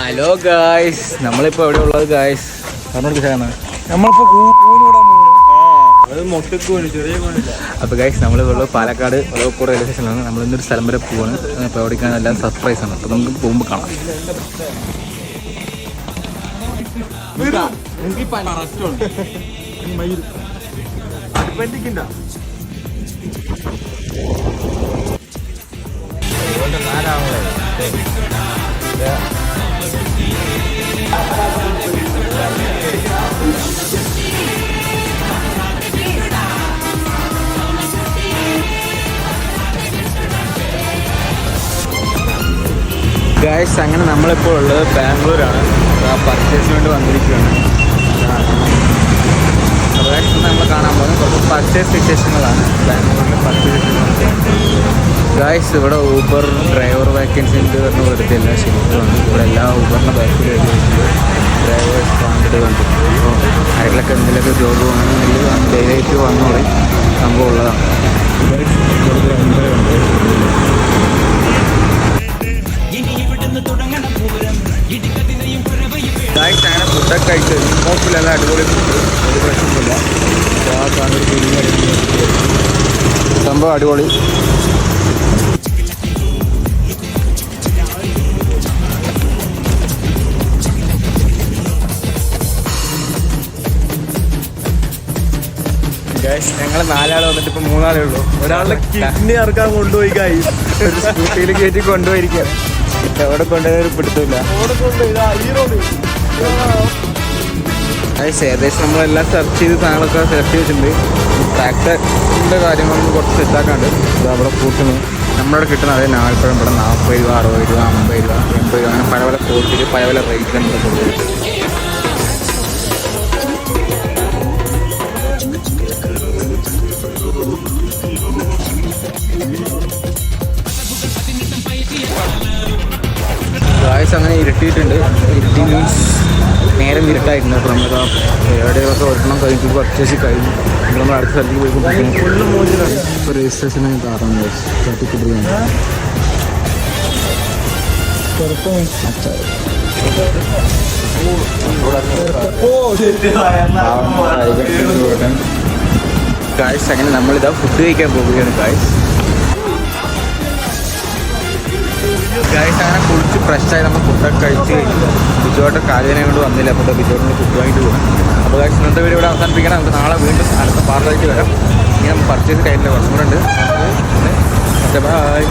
Hello guys, നമ്മളിപ്പോൾ എവിടെ ഉള്ളത് ഗായ്സ്? പറഞ്ഞോളൂ. നമ്മളിപ്പോ അപ്പോൾ ഗായ്സ് നമ്മളിപ്പോൾ പാലക്കാട് ഒളവക്കോട് റെയിൽവേ സ്റ്റേഷനിലാണ്. നമ്മളിന്നൊരു സ്ഥലം വരെ പോവാണ്. അപ്പോൾ എവിടേക്കാണ് എല്ലാം സർപ്രൈസ് ആണ്. അപ്പോൾ നമുക്ക് പോകുമ്പോൾ കാണാം. ഗായ്സ്, അങ്ങനെ നമ്മളിപ്പോൾ ഉള്ളത് ബാംഗ്ലൂരാണ്. പർച്ചേസിന് വേണ്ടി വന്നിരിക്കുകയാണ്. അപ്പോൾ ഗായ്സ് നമ്മൾ കാണാൻ പോകുന്നത് കുറച്ച് പർച്ചേസ് വിശേഷങ്ങളാണ്. ബാംഗ്ലൂരിൽ പർച്ചേസ് ഗായ്സ്, ഇവിടെ ഊബർ ഡ്രൈവർ വേക്കൻസി ഉണ്ട് പറഞ്ഞ് വെറുതെ എല്ലാം ശരിക്കുമാണ്. ഇവിടെ എല്ലാ ഊബറിൻ്റെ ബാക്കിൽ എഴുതിയിട്ടുണ്ട് ഡ്രൈവേഴ്സ് വാണ്ടിട്ട് കണ്ടു. അപ്പോൾ അതിലൊക്കെ എന്തെങ്കിലുമൊക്കെ ജോബ് വേണമെങ്കിൽ ഡെയിലായിട്ട് വന്നോളി, സംഭവം ഉള്ളതാണ്. ഗായ്സ്, അങ്ങനെ ഫുഡൊക്കെ കഴിച്ച് ഹോട്ടലെല്ലാം അടിപൊളി ഫുഡ്, ഒരു പ്രശ്നമില്ല. സംഭവം അടിപൊളി. ഗായ്സ്, ഞങ്ങൾ 4 ആൾ വന്നിട്ട് ഇപ്പോൾ 3 ആളേ ഉള്ളൂ. ഒരാളുടെ കിഡ്നി ഇറക്കാൻ കൊണ്ടുപോയി ഗായ്സ്, ഒരു സ്കൂട്ടിയിൽ കയറ്റി കൊണ്ടുപോയിരിക്കുകയാണ്. എവിടെ കൊണ്ടുപോയൊരു പിടുത്തമില്ല. ഏകദേശം നമ്മളെല്ലാം സെർച്ച് ചെയ്ത് സാധനങ്ങളൊക്കെ സെലക്ട് ചെയ്തിട്ടുണ്ട്. ട്രാക്ടറിൻ്റെ കാര്യങ്ങളൊന്നും കുറച്ച് സെറ്റാക്കാണ്ട് ഇത് അവിടെ കൂട്ടുന്നു. നമ്മളവിടെ കിട്ടുന്ന അതേ നാൽപ്പഴം ഇവിടെ 40 രൂപ, 60 രൂപ, 50 രൂപ, 80 രൂപ, അങ്ങനെ പല പല ക്വാളിറ്റിയിൽ പല പല റേറ്റിൽ നമ്മൾ കൊടുക്കും. ഗായ്സ്, അങ്ങനെ ഇരുട്ടിയിട്ടുണ്ട്. ഇരുട്ടി മീൻസ് നേരം ഇരുട്ടായിട്ടുണ്ട്. അപ്പോൾ നമ്മളിതാ എവിടെയൊക്കെ ഒരെണ്ണം കഴിഞ്ഞിട്ട് പർച്ചേസ് കഴിഞ്ഞു. നമ്മൾ അടുത്ത സ്ഥലത്തേക്ക് പോയി ഫുള്ള് മോചിലാണ്. ഇപ്പോൾ രജിസ്ട്രേഷന് കാറാണ് സർട്ടിഫിക്കറ്റ്. ഗായ്സ്, അങ്ങനെ നമ്മളിതാ ഫുഡ് കഴിക്കാൻ പോവുകയാണ്. ഗായ്സ്, അങ്ങനെ കുളിച്ച് ഫ്രഷായി നമ്മൾ ഫുഡൊക്കെ കഴിച്ച് കഴിഞ്ഞു. ബിജുവായിട്ട് കാലിനെ കൊണ്ട് വന്നില്ല. അപ്പോൾ ബിജുവായിട്ട് ഫുഡ് വാങ്ങിയിട്ട് പോകും. അപ്പോൾ ഗായ്സ്, ഇന്നത്തെ വീഡിയോ ഇവിടെ അവസാനിപ്പിക്കണം. നമുക്ക് നാളെ വീണ്ടും അടുത്ത പാർലായിട്ട് വരാം. ഇനി നമ്മൾ പർച്ചേസ് കഴിഞ്ഞില്ല, കുറച്ചും കൂടെ ഉണ്ട്. Okay, by.